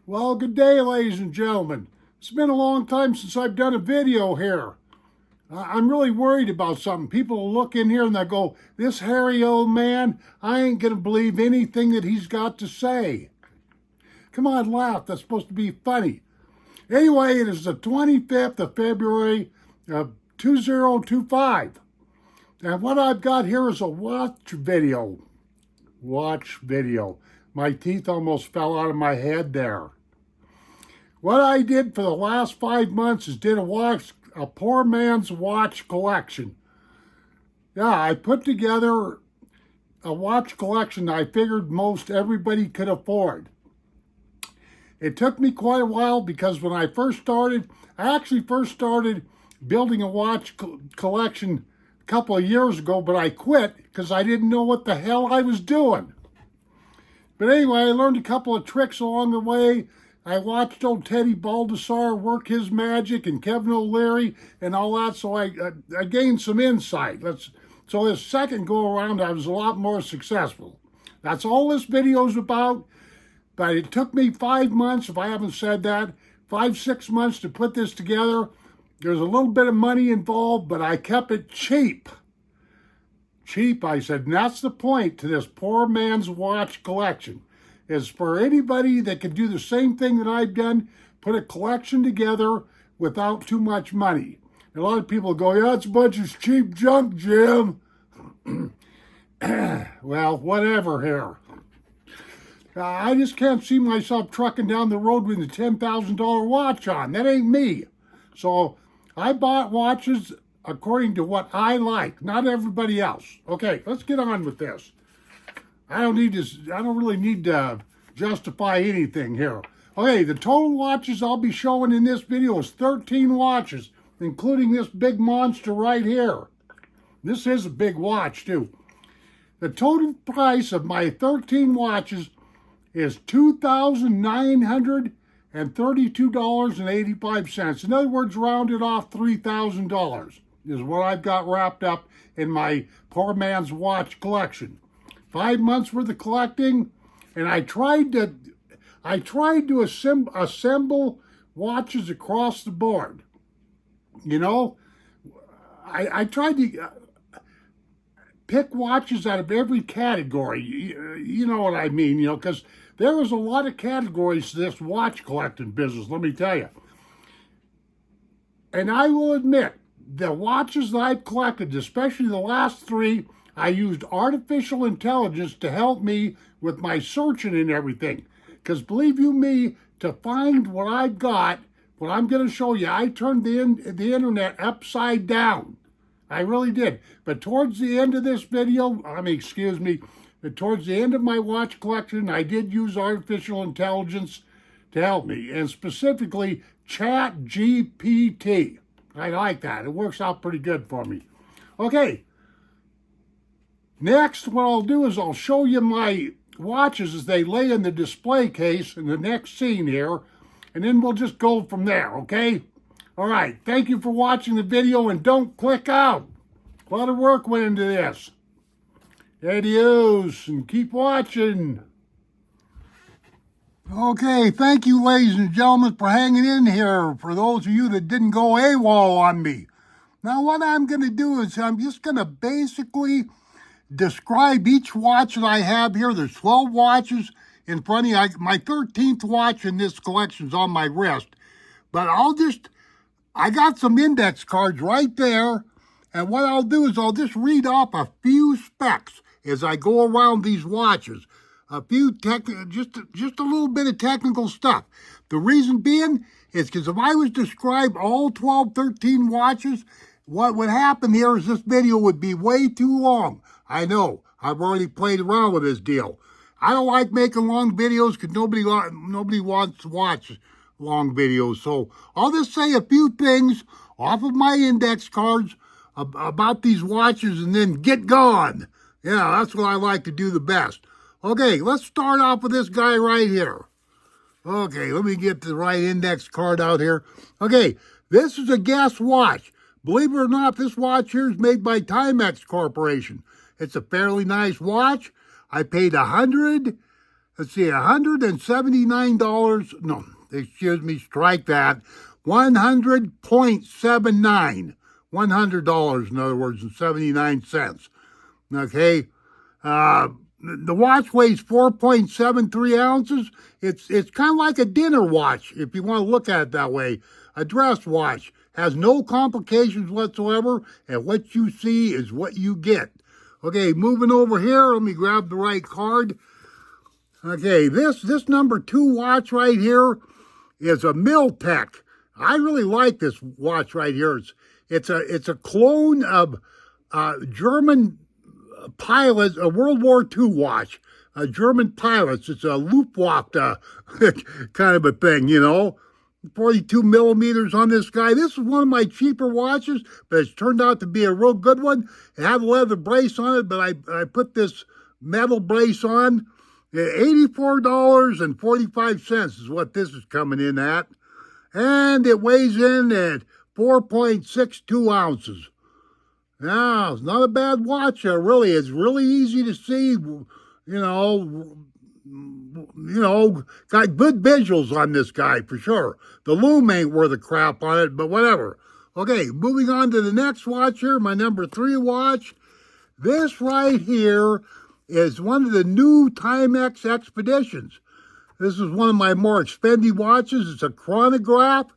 Well, good day, ladies and gentlemen. It's been a long time since I've done a video here. I'm really worried about something. People will look in here and they'll go, this hairy old man, I ain't going to believe anything that he's got to say. Come on, laugh. That's supposed to be funny. Anyway, it is the 25th of February of 2025. And what I've got here is a watch video. My teeth almost fell out of my head there. What I did for the last 5 months is did a poor man's watch collection. Yeah, I put together a watch collection I figured most everybody could afford. It took me quite a while because when I actually first started building a watch collection a couple of years ago, but I quit because I didn't know what the hell I was doing. But anyway, I learned a couple of tricks along the way. I watched old Teddy Baldessar work his magic and Kevin O'Leary and all that, so I gained some insight. So this second go around, I was a lot more successful. That's all this video's about, but it took me 5 months, if I haven't said that, 6 months to put this together. There's a little bit of money involved, but I kept it cheap. Cheap, I said, and that's the point to this poor man's watch collection, is for anybody that can do the same thing that I've done, put a collection together without too much money. And a lot of people go, yeah, it's a bunch of cheap junk, Jim. Well, whatever here. I just can't see myself trucking down the road with a $10,000 watch on. That ain't me. So I bought watches according to what I like, not everybody else. Okay, let's get on with this. I don't really need to justify anything here. Okay, the total watches I'll be showing in this video is 13 watches, including this big monster right here. This is a big watch too. The total price of my 13 watches is $2,932.85. In other words, rounded off $3,000 is what I've got wrapped up in my poor man's watch collection. 5 months worth of collecting, and I tried to assemble watches across the board. You know, I tried to pick watches out of every category. You know what I mean, you know, because there was a lot of categories to this watch collecting business, let me tell you. And I will admit, the watches that I've collected, especially the last 3, I used artificial intelligence to help me with my searching and everything. Because believe you me, to find what I've got, what I'm going to show you, I turned the internet upside down. I really did. But towards the end of this video, but towards the end of my watch collection, I did use artificial intelligence to help me, and specifically ChatGPT. I like that. It works out pretty good for me. Okay. Next, what I'll do is I'll show you my watches as they lay in the display case in the next scene here, and then we'll just go from there, okay? All right. Thank you for watching the video, and don't click out. A lot of work went into this. Adios, and keep watching. Okay, thank you, ladies and gentlemen, for hanging in here, for those of you that didn't go AWOL on me. Now, what I'm going to do is I'm just going to basically describe each watch that I have here. There's 12 watches in front of you. My 13th watch in this collection is on my wrist. But I got some index cards right there, and what I'll do is I'll just read off a few specs as I go around these watches. Just a little bit of technical stuff. The reason being is because if I was to describe all 12, 13 watches, what would happen here is this video would be way too long. I know, I've already played around with this deal. I don't like making long videos because nobody wants to watch long videos. So I'll just say a few things off of my index cards about these watches and then get gone. Yeah, that's what I like to do the best. Okay, let's start off with this guy right here. Okay, let me get the right index card out here. Okay, this is a Guess watch. Believe it or not, this watch here is made by Timex Corporation. It's a fairly nice watch. I paid $100 let's see, $179. No, excuse me, strike that. 100.79. $100, in other words, and 79 cents. Okay. The watch weighs 4.73 ounces. It's kind of like a dinner watch, if you want to look at it that way. A dress watch. Has no complications whatsoever, and what you see is what you get. Okay, moving over here, let me grab the right card. Okay, this number 2 watch right here is a Miltech. I really like this watch right here. It's a clone of German pilots, a World War II watch. German pilots. It's a Luftwaffe kind of a thing, you know. 42 millimeters on this guy. This is one of my cheaper watches, but it's turned out to be a real good one. It had a leather brace on it, but I put this metal brace on. $84.45 is what this is coming in at. And it weighs in at 4.62 ounces. Now, it's not a bad watch, really. It's really easy to see, got good visuals on this guy for sure. The loom ain't worth a crap on it, but whatever. Okay, moving on to the next watch here, my number 3 watch. This right here is one of the new Timex Expeditions. This is one of my more expensive watches. It's a chronograph.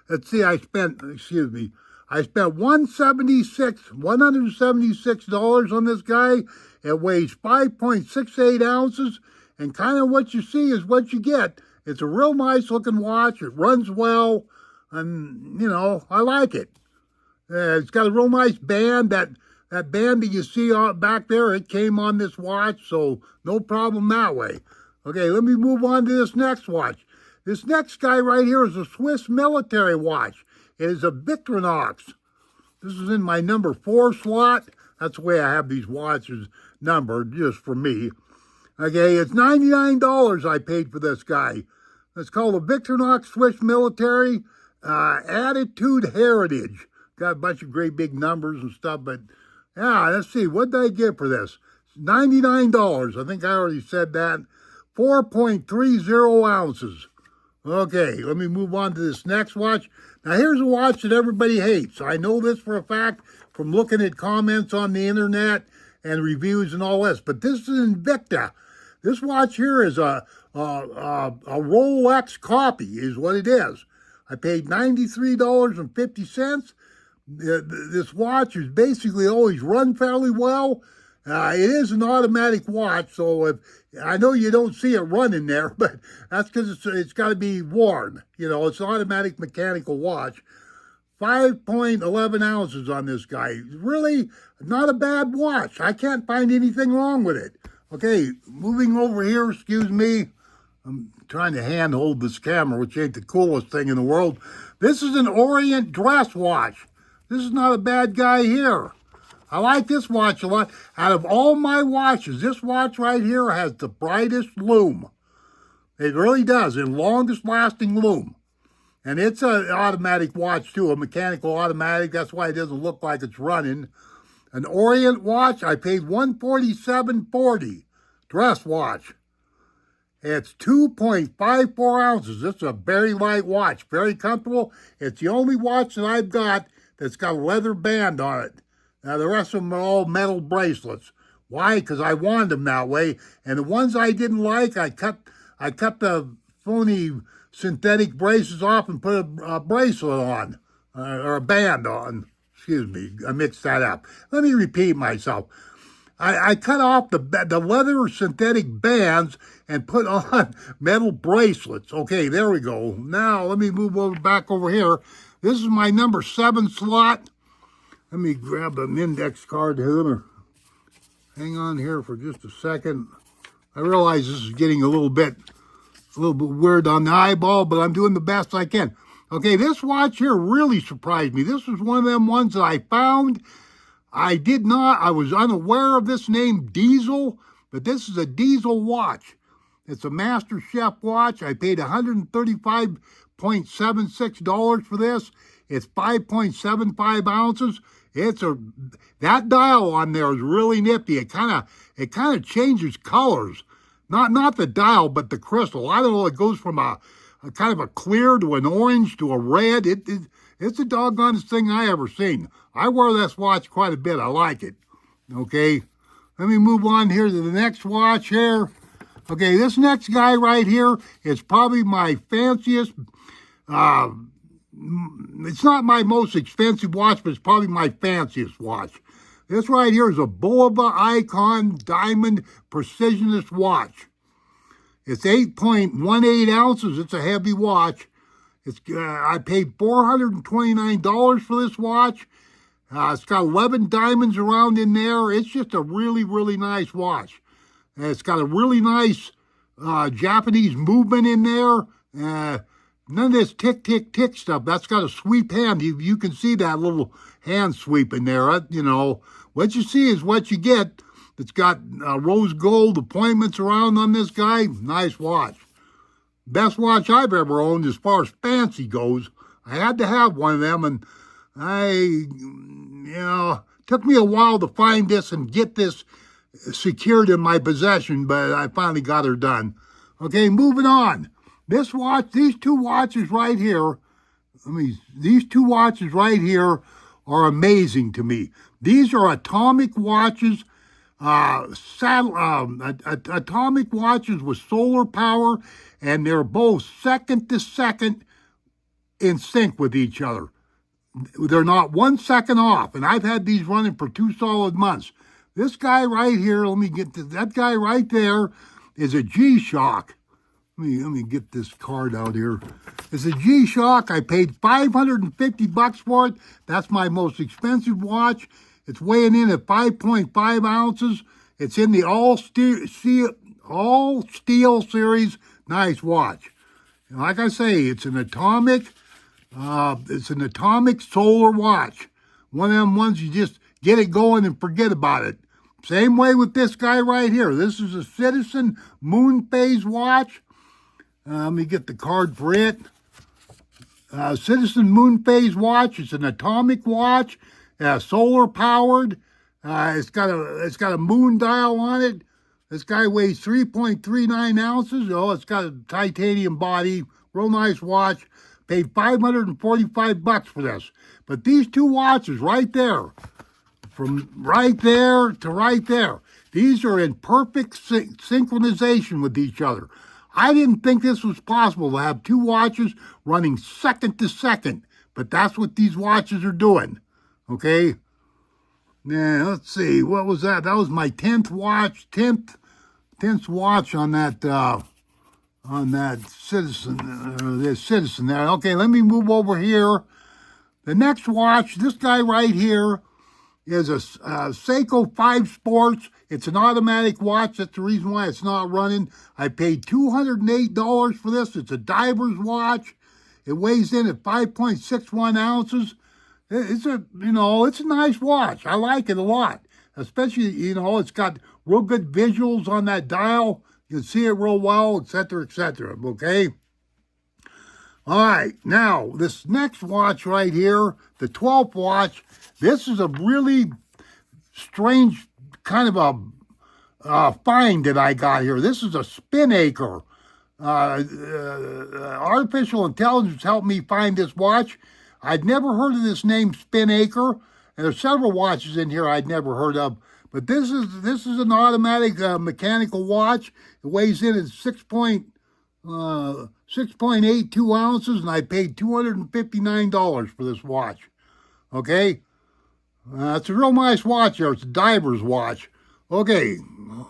Let's see, I spent $176 on this guy. It weighs 5.68 ounces. And kind of what you see is what you get. It's a real nice looking watch. It runs well. And, I like it. It's got a real nice band. That band that you see back there, it came on this watch. So no problem that way. Okay, let me move on to this next watch. This next guy right here is a Swiss military watch. It is a Victorinox. This is in my number 4 slot. That's the way I have these watches numbered, just for me. Okay, it's $99 I paid for this guy. It's called a Victorinox Swiss Military Attitude Heritage. Got a bunch of great big numbers and stuff, but yeah, let's see. What did I get for this? $99. I think I already said that. 4.30 ounces. Okay, let me move on to this next watch. Now, here's a watch that everybody hates. I know this for a fact from looking at comments on the internet and reviews and all this, but this is Invicta. This watch here is a Rolex copy, is what it is. I paid $93.50. This watch is basically always run fairly well. It is an automatic watch, so I know you don't see it running there, but that's because it's got to be worn. It's an automatic mechanical watch. 5.11 ounces on this guy. Really not a bad watch. I can't find anything wrong with it. Okay, moving over here, excuse me. I'm trying to handhold this camera, which ain't the coolest thing in the world. This is an Orient dress watch. This is not a bad guy here. I like this watch a lot. Out of all my watches, this watch right here has the brightest lume. It really does, and longest lasting lume. And it's an automatic watch too, a mechanical automatic. That's why it doesn't look like it's running. An Orient watch, I paid $147.40. Dress watch. It's 2.54 ounces. This is a very light watch, very comfortable. It's the only watch that I've got that's got a leather band on it. Now, the rest of them are all metal bracelets. Why? Because I wanted them that way. And the ones I didn't like, I cut the phony synthetic braces off and put a bracelet on, or a band on. Excuse me, I mixed that up. Let me repeat myself. I cut off the leather synthetic bands and put on metal bracelets. Okay, there we go. Now, let me move back over here. This is my number 7 slot. Let me grab an index card here. Hang on here for just a second. I realize this is getting a little bit weird on the eyeball, but I'm doing the best I can. Okay, this watch here really surprised me. This was one of them ones that I found. I was unaware of this name, Diesel, but this is a Diesel watch. It's a Master Chef watch. I paid $135.76 for this. It's 5.75 ounces. That dial on there is really nifty. It kind of changes colors. not the dial, but the crystal. I don't know, it goes from a kind of a clear to an orange to a red. It's the doggonest thing I ever seen. I wear this watch quite a bit. I like it. Okay, let me move on here to the next watch here. Okay, this next guy right here is probably my fanciest. It's not my most expensive watch, but it's probably my fanciest watch. This right here is a Bulova Icon Diamond Precisionist watch. It's 8.18 ounces. It's a heavy watch. I paid $429 for this watch. It's got 11 diamonds around in there. It's just a really, really nice watch. It's got a really nice Japanese movement in there. None of this tick, tick, tick stuff. That's got a sweep hand. You can see that little hand sweep in there. You know, what you see is what you get. It's got rose gold appointments around on this guy. Nice watch. Best watch I've ever owned as far as fancy goes. I had to have one of them, and took me a while to find this and get this secured in my possession, but I finally got her done. Okay, moving on. This watch, these two watches right here, these two watches right here are amazing to me. These are atomic watches, atomic watches with solar power, and they're both second to second in sync with each other. They're not 1 second off, and I've had these running for 2 solid months. This guy right here, let me get to that guy right there, is a G-Shock. Let me get this card out here. It's a G-Shock. I paid $550 for it. That's my most expensive watch. It's weighing in at 5.5 ounces. It's in the all steel series. Nice watch. Like I say, it's an atomic solar watch. One of them ones you just get it going and forget about it. Same way with this guy right here. This is a Citizen Moon Phase watch. Let me get the card for it. Citizen Moon Phase watch. It's an atomic watch, solar powered. It's got a moon dial on it. This guy weighs 3.39 ounces. Oh, it's got a titanium body. Real nice watch. Paid $545 for this. But these two watches right there, from right there to right there, these are in perfect synchronization with each other. I didn't think this was possible to have two watches running second to second, but that's what these watches are doing. Okay? Now, let's see. What was that? That was my 10th watch. 10th watch on that Citizen there. Okay, let me move over here. The next watch, this guy right here, is a Seiko 5 Sports. It's an automatic watch. That's the reason why it's not running. I paid $208 for this. It's a diver's watch. It weighs in at 5.61 ounces. It's a nice watch. I like it a lot. Especially, it's got real good visuals on that dial. You can see it real well, etc., etc., okay? All right, now, this next watch right here, the 12th watch, this is a really strange kind of a find that I got here. This is a Spinnaker. Artificial intelligence helped me find this watch. I'd never heard of this name, Spinnaker, and there's several watches in here I'd never heard of. But this is an automatic mechanical watch. It weighs in at 6.82 ounces, and I paid $259 for this watch. Okay? It's a real nice watch there. It's a diver's watch. Okay,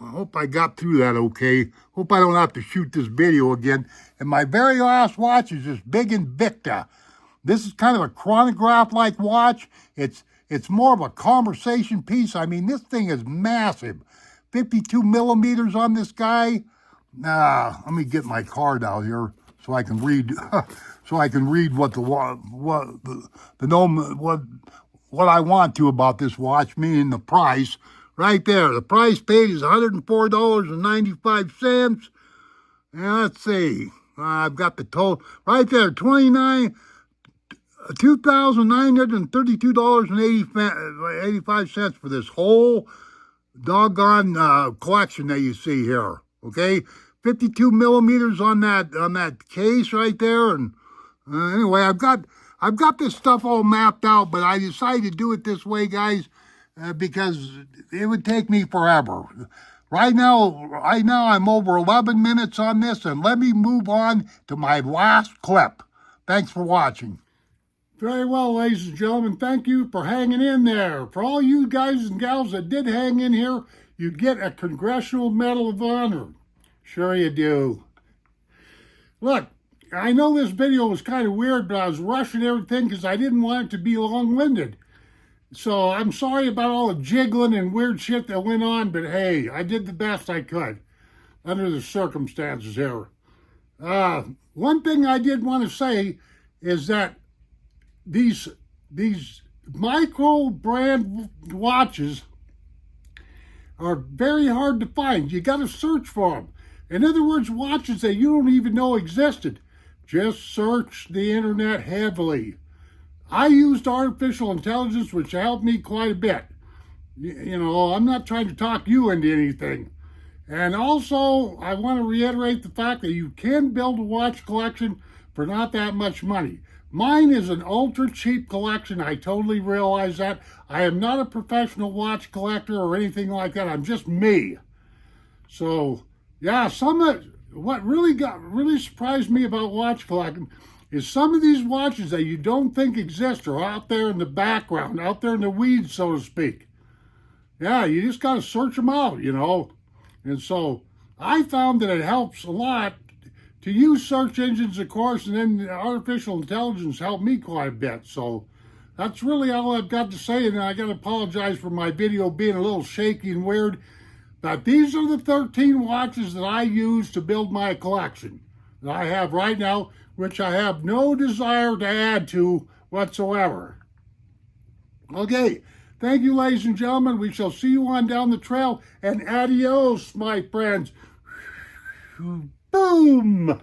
I hope I got through that okay. Hope I don't have to shoot this video again. And my very last watch is this big Invicta. This is kind of a chronograph-like watch. It's more of a conversation piece. I mean, this thing is massive. 52 millimeters on this guy. Let me get my card out here so I can read. So I can read what I want to about this watch, meaning the price. Right there, the price paid is $104.95. And let's see, I've got the total right there, $2,932.85 for this whole doggone collection that you see here. Okay, 52 millimeters on that case right there. And anyway, I've got this stuff all mapped out, but I decided to do it this way, guys, because it would take me forever. Right now, I'm over 11 minutes on this, and let me move on to my last clip. Thanks for watching. Very well, ladies and gentlemen, thank you for hanging in there. For all you guys and gals that did hang in here, you get a Congressional Medal of Honor. Sure you do. Look, I know this video was kind of weird, but I was rushing everything because I didn't want it to be long-winded. So I'm sorry about all the jiggling and weird shit that went on, but hey, I did the best I could under the circumstances here. One thing I did want to say is that these micro brand watches are very hard to find. You got to search for them. In other words, watches that you don't even know existed. Just search the internet heavily. I used artificial intelligence, which helped me quite a bit. You know, I'm not trying to talk you into anything. And also, I want to reiterate the fact that you can build a watch collection for not that much money. Mine is an ultra cheap collection. I totally realize that. I am not a professional watch collector or anything like that. I'm just me. So, yeah, what really surprised me about watch collecting is some of these watches that you don't think exist are out there in the background, out there in the weeds, so to speak. Yeah, you just got to search them out, you know. And so I found that it helps a lot to use search engines, of course, and then artificial intelligence helped me quite a bit. So that's really all I've got to say, and I got to apologize for my video being a little shaky and weird. But these are the 13 watches that I use to build my collection that I have right now, which I have no desire to add to whatsoever. Okay, thank you, ladies and gentlemen. We shall see you on down the trail, and adios, my friends. Boom!